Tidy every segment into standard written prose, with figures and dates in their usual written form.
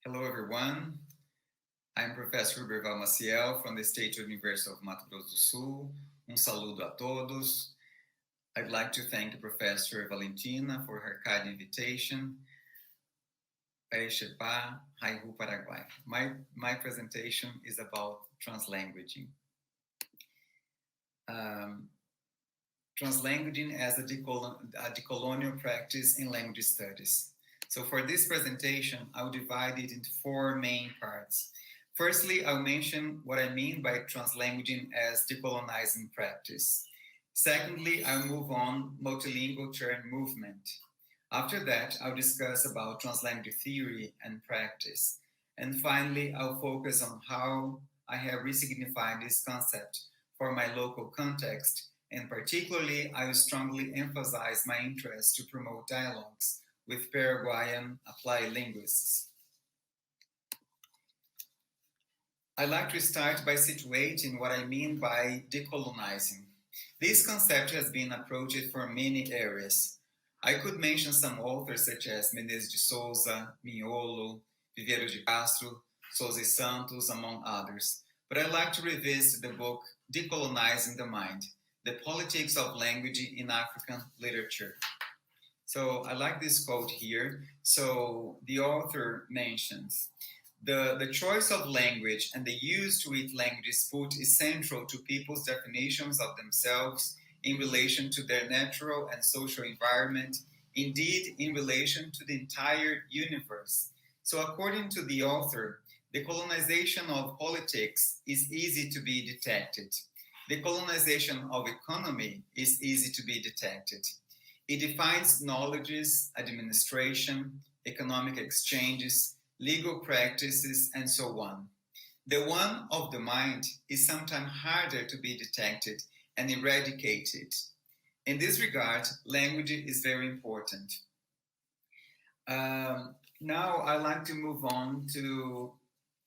Hello, everyone. I'm Professor Ruberval Maciel from the State University of Mato Grosso do Sul. Um saludo a todos. I'd like to thank Professor Valentina for her kind invitation. Parexepá, Raihu, Paraguay. My presentation is about translanguaging. Translanguaging as a decolonial practice in language studies. So for this presentation, I'll divide it into four main parts. Firstly, I'll mention what I mean by translanguaging as decolonizing practice. Secondly, I'll move on multilingual turn movement. After that, I'll discuss about translanguage theory and practice. And finally, I'll focus on how I have resignified this concept for my local context, and particularly, I will strongly emphasize my interest to promote dialogues with Paraguayan applied linguists. I'd like to start by situating what I mean by decolonizing. This concept has been approached from many areas. I could mention some authors such as Menezes de Souza, Mignolo, Viveiros de Castro, Souza e Santos, among others. But I'd like to revisit the book Decolonizing the Mind, The Politics of Language in African Literature. So I like this quote here. So the author mentions, the choice of language and the use to which language is put is central to people's definitions of themselves in relation to their natural and social environment, indeed in relation to the entire universe. So according to the author, the colonization of politics is easy to be detected. The colonization of economy is easy to be detected. It defines knowledges, administration, economic exchanges, legal practices, and so on. The one of the mind is sometimes harder to be detected and eradicated. In this regard, language is very important. Now I'd like to move on to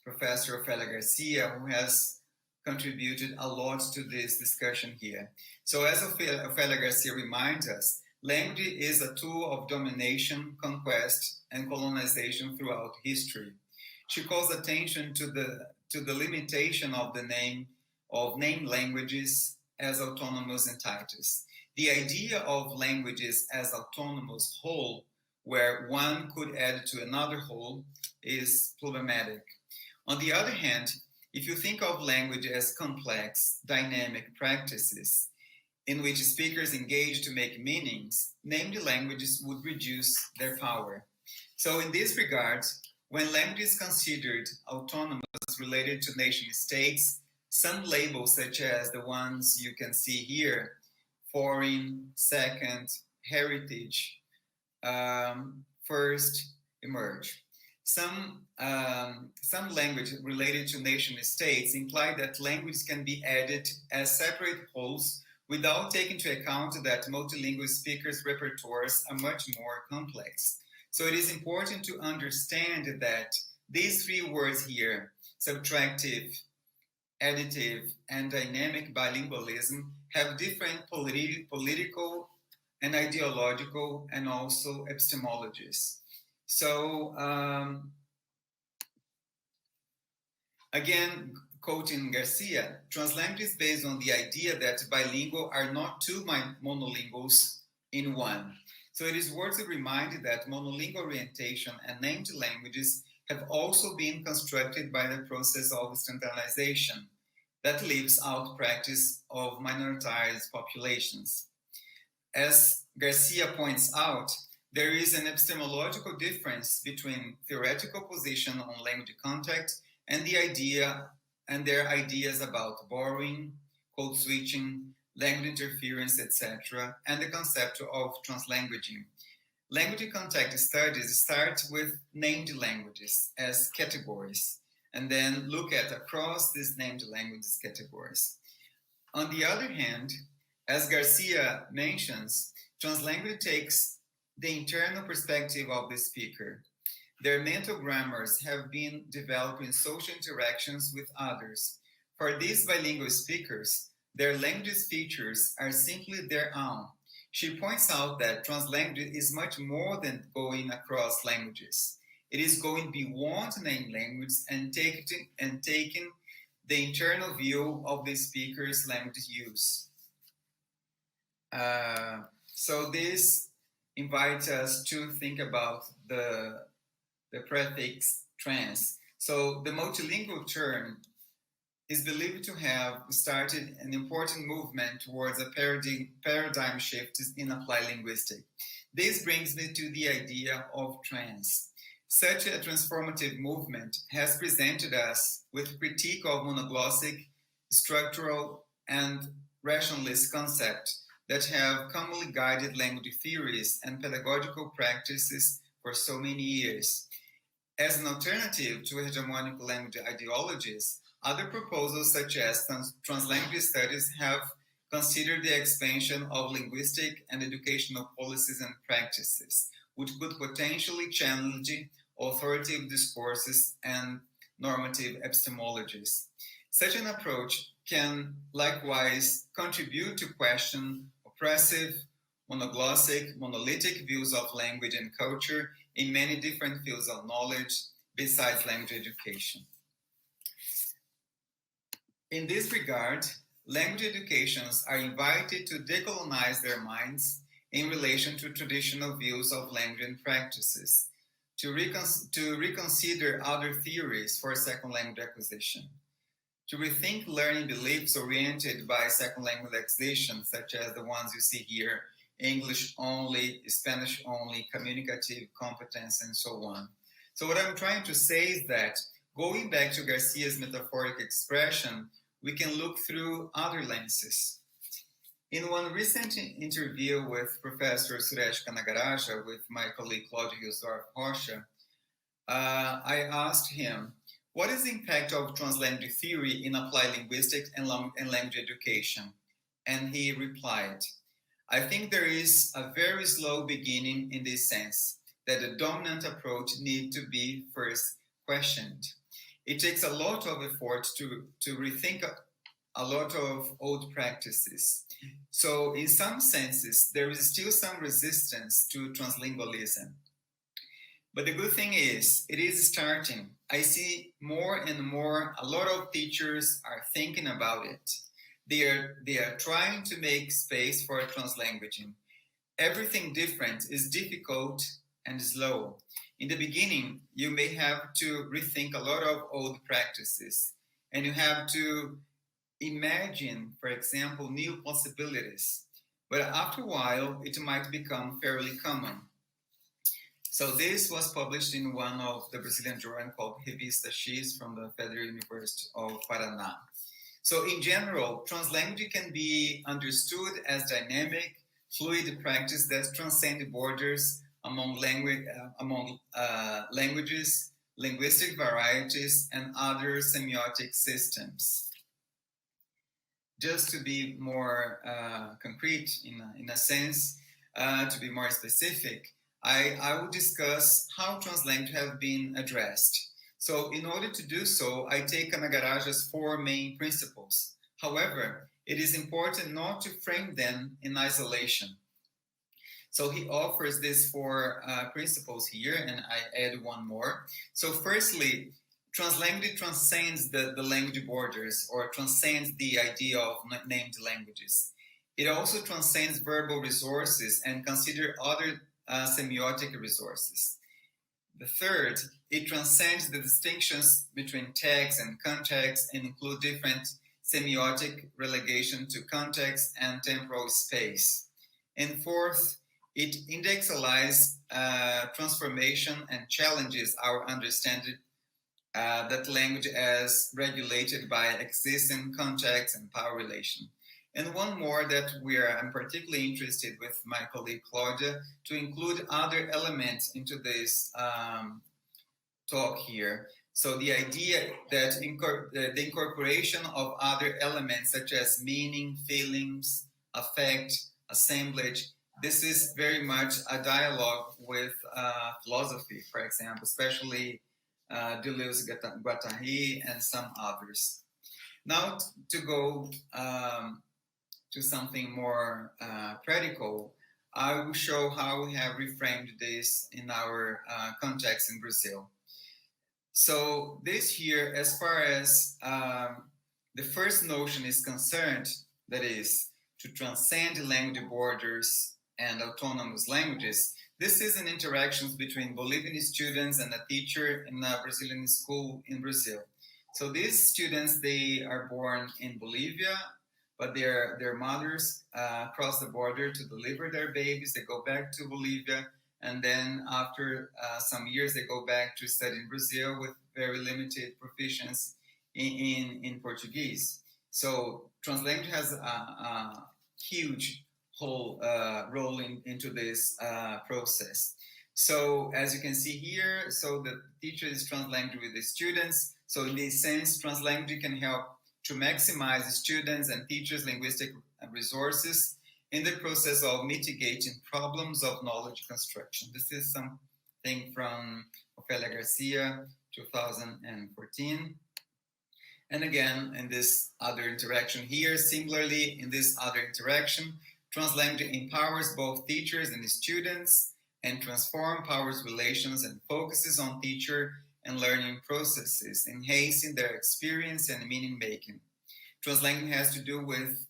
Professor Ophelia Garcia, who has contributed a lot to this discussion here. So as Ophelia Garcia reminds us, language is a tool of domination, conquest, and colonization throughout history. She calls attention to the limitation of the name of named languages as autonomous entities. The idea of languages as autonomous whole, where one could add to another whole, is problematic. On the other hand, if you think of language as complex, dynamic practices in which speakers engage to make meanings, named languages would reduce their power. So in this regard, when language is considered autonomous related to nation states, some labels such as the ones you can see here, foreign, second, heritage, first, emerge. Some language related to nation states imply that language can be added as separate wholes without taking into account that multilingual speakers' repertoires are much more complex. So it is important to understand that these three words here, subtractive, additive, and dynamic bilingualism, have different political and ideological and also epistemologies. So again, quoting Garcia, translanguage is based on the idea that bilingual are not two monolinguals in one. So it is worth a reminder that monolingual orientation and named languages have also been constructed by the process of standardization that leaves out practice of minoritized populations. As Garcia points out, there is an epistemological difference between theoretical position on language contact and their ideas about borrowing, code switching, language interference, etc., and the concept of translanguaging. Language contact studies start with named languages as categories, and then look at across these named languages categories. On the other hand, as Garcia mentions, translanguage takes the internal perspective of the speaker. Their mental grammars have been developed in social interactions with others. For these bilingual speakers, their language features are simply their own. She points out that translanguage is much more than going across languages. It is going beyond named language and taking the internal view of the speaker's language use. So this invites us to think about the prefix trans. So the multilingual term is believed to have started an important movement towards a paradigm shift in applied linguistics. This brings me to the idea of trans. Such a transformative movement has presented us with critique of monoglossic, structural, and rationalist concepts that have commonly guided language theories and pedagogical practices for so many years. As an alternative to hegemonic language ideologies, other proposals such as translanguage studies have considered the expansion of linguistic and educational policies and practices, which could potentially challenge authoritative discourses and normative epistemologies. Such an approach can likewise contribute to question oppressive, monoglossic, monolithic views of language and culture in many different fields of knowledge besides language education. In this regard, language educations are invited to decolonize their minds in relation to traditional views of language and practices, to reconsider other theories for second language acquisition, to rethink learning beliefs oriented by second language acquisition, such as the ones you see here, English only, Spanish only, communicative competence, and so on. So what I'm trying to say is that going back to Garcia's metaphoric expression, we can look through other lenses. In one recent interview with Professor Suresh Kanagaraja with my colleague Claudio Yusdorf Rocha, I asked him, what is the impact of translanguage theory in applied linguistics and language education? And he replied, I think there is a very slow beginning in this sense, that the dominant approach needs to be first questioned. It takes a lot of effort to rethink a lot of old practices. So in some senses, there is still some resistance to translingualism. But the good thing is, it is starting. I see more and more, a lot of teachers are thinking about it. They are trying to make space for translanguaging. Everything different is difficult and slow. In the beginning, you may have to rethink a lot of old practices, and you have to imagine, for example, new possibilities. But after a while, it might become fairly common. So this was published in one of the Brazilian journals called Revista X from the Federal University of Paraná. So in general, translanguaging can be understood as dynamic, fluid practice that transcend borders among languages, linguistic varieties, and other semiotic systems. Just to be more concrete in a sense, to be more specific, I will discuss how translanguage have been addressed. So in order to do so, I take Kanagaraja's 4 main principles. However, it is important not to frame them in isolation. So he offers these 4 principles here, and I add one more. So firstly, translanguage transcends the language borders, or transcends the idea of named languages. It also transcends verbal resources and considers other semiotic resources. The third, it transcends the distinctions between text and context and includes different semiotic relegation to context and temporal space. And fourth, it indexalizes transformation and challenges our understanding that language as regulated by existing context and power relation. And one more that I'm particularly interested with my colleague Claudia to include other elements into this talk here. So the idea that the incorporation of other elements such as meaning, feelings, affect, assemblage, this is very much a dialogue with philosophy, for example, especially Deleuze-Guattari and some others. Now to go to something more practical, I will show how we have reframed this in our context in Brazil. So this here, as far as the first notion is concerned, that is to transcend language borders and autonomous languages, this is an interaction between Bolivian students and a teacher in a Brazilian school in Brazil. So these students, they are born in Bolivia, but their mothers cross the border to deliver their babies. They go back to Bolivia, and then after some years, they go back to study in Brazil with very limited proficiency in Portuguese. So Translanguaging has a huge whole role into this process. So as you can see here, so the teacher is translanguaging with the students. So in this sense, translanguaging can help to maximize students' and teachers' linguistic resources in the process of mitigating problems of knowledge construction. This is something from Ofelia Garcia, 2014. And again, in this other interaction here, similarly, in this other interaction, Translanguaging empowers both teachers and students and transform powers relations and focuses on teacher and learning processes, enhancing their experience and meaning making. Translanguaging has to do with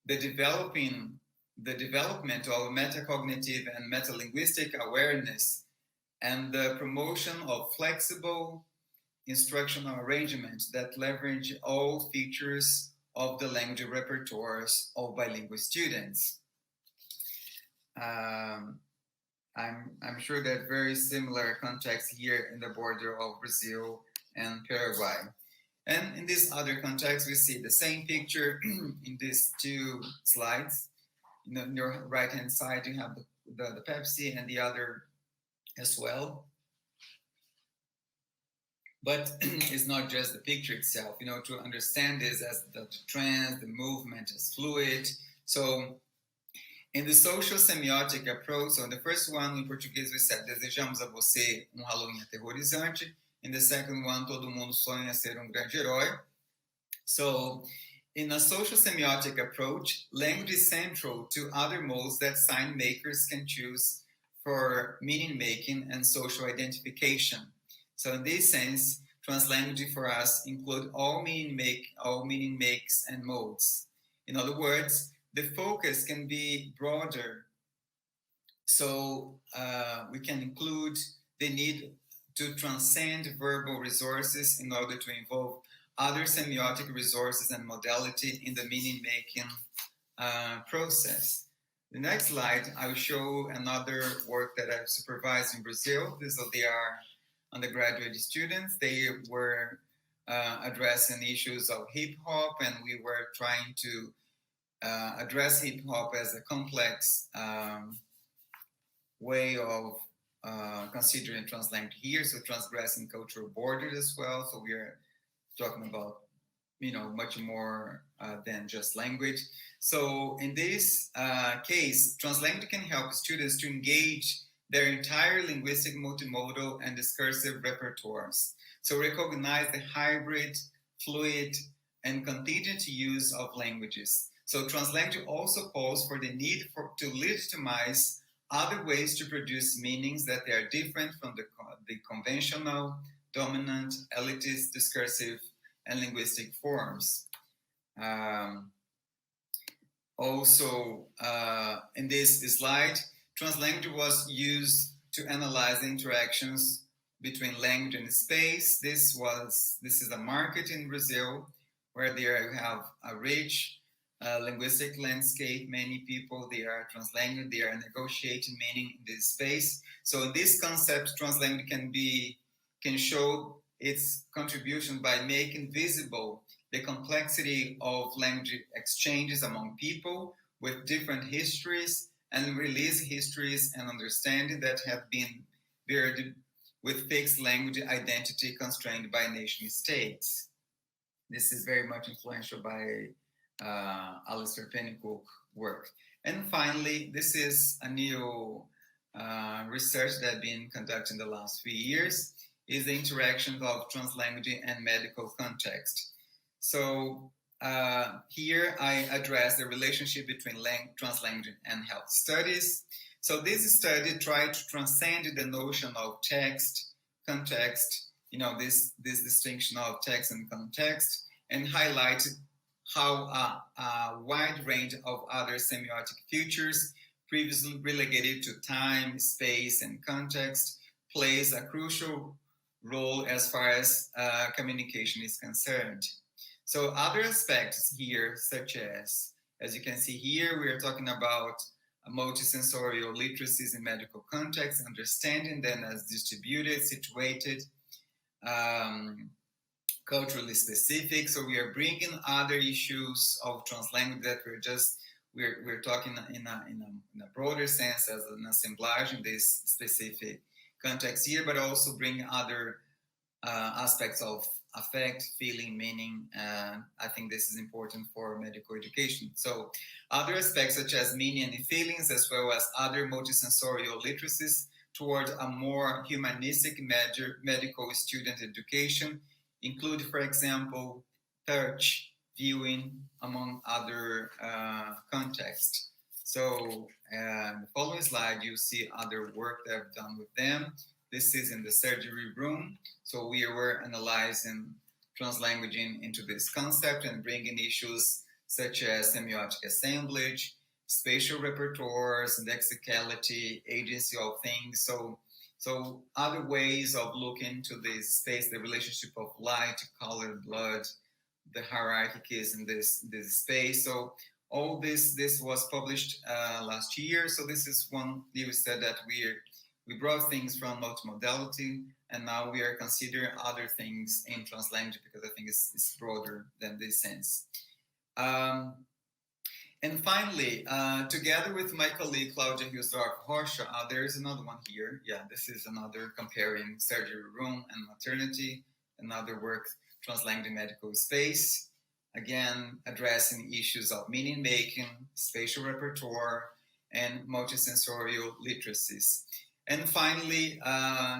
the development of metacognitive and metalinguistic awareness and the promotion of flexible instructional arrangements that leverage all features of the language repertoires of bilingual students. I'm sure that very similar context here in the border of Brazil and Paraguay. And in this other context, we see the same picture in these two slides. On your right-hand side, you have the Pepsi and the other as well. But it's not just the picture itself, to understand this as the trend, the movement is fluid. So in the social semiotic approach, so in the first one, in Portuguese, we said, desejamos a você Halloween aterrorizante. In the second one, todo mundo sonha ser grande herói. So in a social semiotic approach, language is central to other modes that sign makers can choose for meaning making and social identification. So in this sense, translanguaging for us include all meaning makes and modes. In other words, the focus can be broader. So we can include the need to transcend verbal resources in order to involve other semiotic resources and modality in the meaning-making process. The next slide, I will show another work that I've supervised in Brazil. They are undergraduate students. They were addressing issues of hip-hop, and we were trying to address hip-hop as a complex way of considering translanguage here, so transgressing cultural borders as well. So we are talking about, much more than just language. So in this case, translanguage can help students to engage their entire linguistic, multimodal, and discursive repertoires. So recognize the hybrid, fluid, and contingent use of languages. So translanguage also calls for the need to legitimize other ways to produce meanings that they are different from the conventional, dominant, elitist, discursive, and linguistic forms. Also, in this slide, translanguage was used to analyze the interactions between language and space. This is a market in Brazil where they have a rich linguistic landscape. Many people, they are translanguage, they are negotiating meaning in this space. So in this concept, translanguage can show its contribution by making visible the complexity of language exchanges among people with different histories and release histories and understanding that have been buried with fixed language identity constrained by nation states. This is very much influential by Alistair Pennycook work. And finally, this is a new research that has been conducted in the last few years, is the interaction of translanguaging and medical context. So here I address the relationship between translanguaging and health studies. So this study tried to transcend the notion of text, context, this distinction of text and context, and highlighted how a wide range of other semiotic features previously relegated to time, space, and context plays a crucial role as far as communication is concerned. So other aspects here, such as you can see here, we are talking about multisensorial literacies in medical context, understanding them as distributed, situated, culturally specific. So we are bringing other issues of translanguage that we're talking in a broader sense as an assemblage in this specific context here, but also bring other aspects of affect, feeling, meaning. I think this is important for medical education. So other aspects such as meaning and feelings, as well as other multisensorial literacies towards a more humanistic medical student education include, for example, touch, viewing, among other contexts. So the following slide, you see other work that I've done with them. This is in the surgery room. So we were analyzing translanguaging into this concept and bringing issues such as semiotic assemblage, spatial repertoires, lexicality, agency of things. So other ways of looking to this space, the relationship of light, color, blood, the hierarchies in this space. So all this was published last year. So this is one new study that we brought things from multimodality, and now we are considering other things in translanguage because I think it's broader than this sense. And finally, together with my colleague Claudia Hilsdorf Rocha, there is another one here. Yeah, this is another comparing surgery room and maternity, another work, Translanguaging Medical Space, again, addressing issues of meaning making, spatial repertoire, and multisensorial literacies. And finally,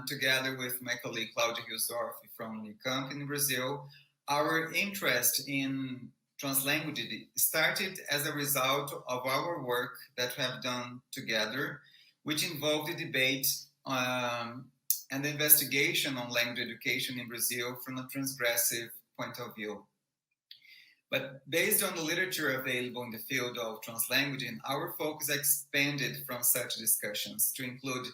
together with my colleague Claudia Hilsdorf from Unicamp in Brazil, our interest in translanguaging started as a result of our work that we have done together, which involved a debate and investigation on language education in Brazil from a transgressive point of view. But based on the literature available in the field of translanguaging, our focus expanded from such discussions to include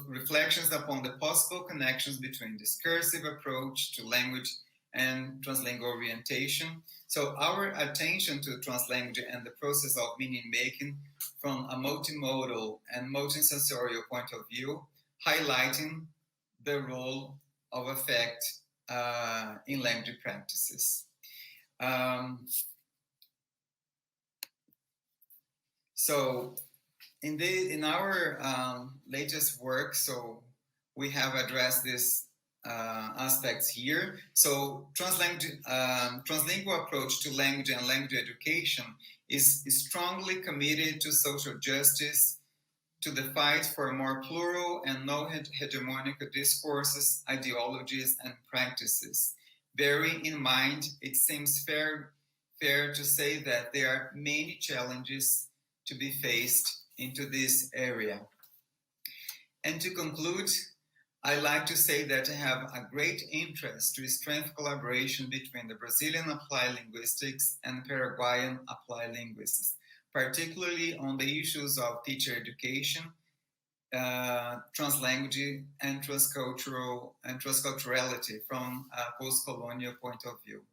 reflections upon the possible connections between discursive approach to language and translingual orientation. So our attention to translanguage and the process of meaning making from a multimodal and multisensorial point of view, highlighting the role of affect in language practices. So in our latest work, so we have addressed this aspects here. So translingual approach to language and language education is strongly committed to social justice, to the fight for more plural and non-hegemonic discourses, ideologies, and practices. Bearing in mind, it seems fair to say that there are many challenges to be faced into this area. And to conclude, I like to say that I have a great interest to strengthen collaboration between the Brazilian applied linguistics and Paraguayan applied linguistics, particularly on the issues of teacher education, translanguage, and transculturality from a post-colonial point of view.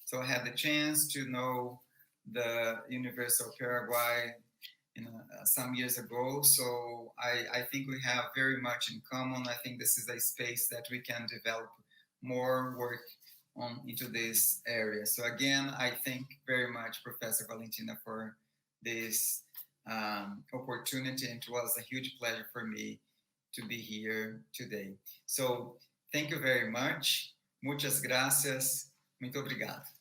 So I had the chance to know the University of Paraguay some years ago. So I think we have very much in common. I think this is a space that we can develop more work on into this area. So again, I thank very much Professor Valentina for this opportunity, and it was a huge pleasure for me to be here today. So thank you very much. Muchas gracias. Muito obrigado.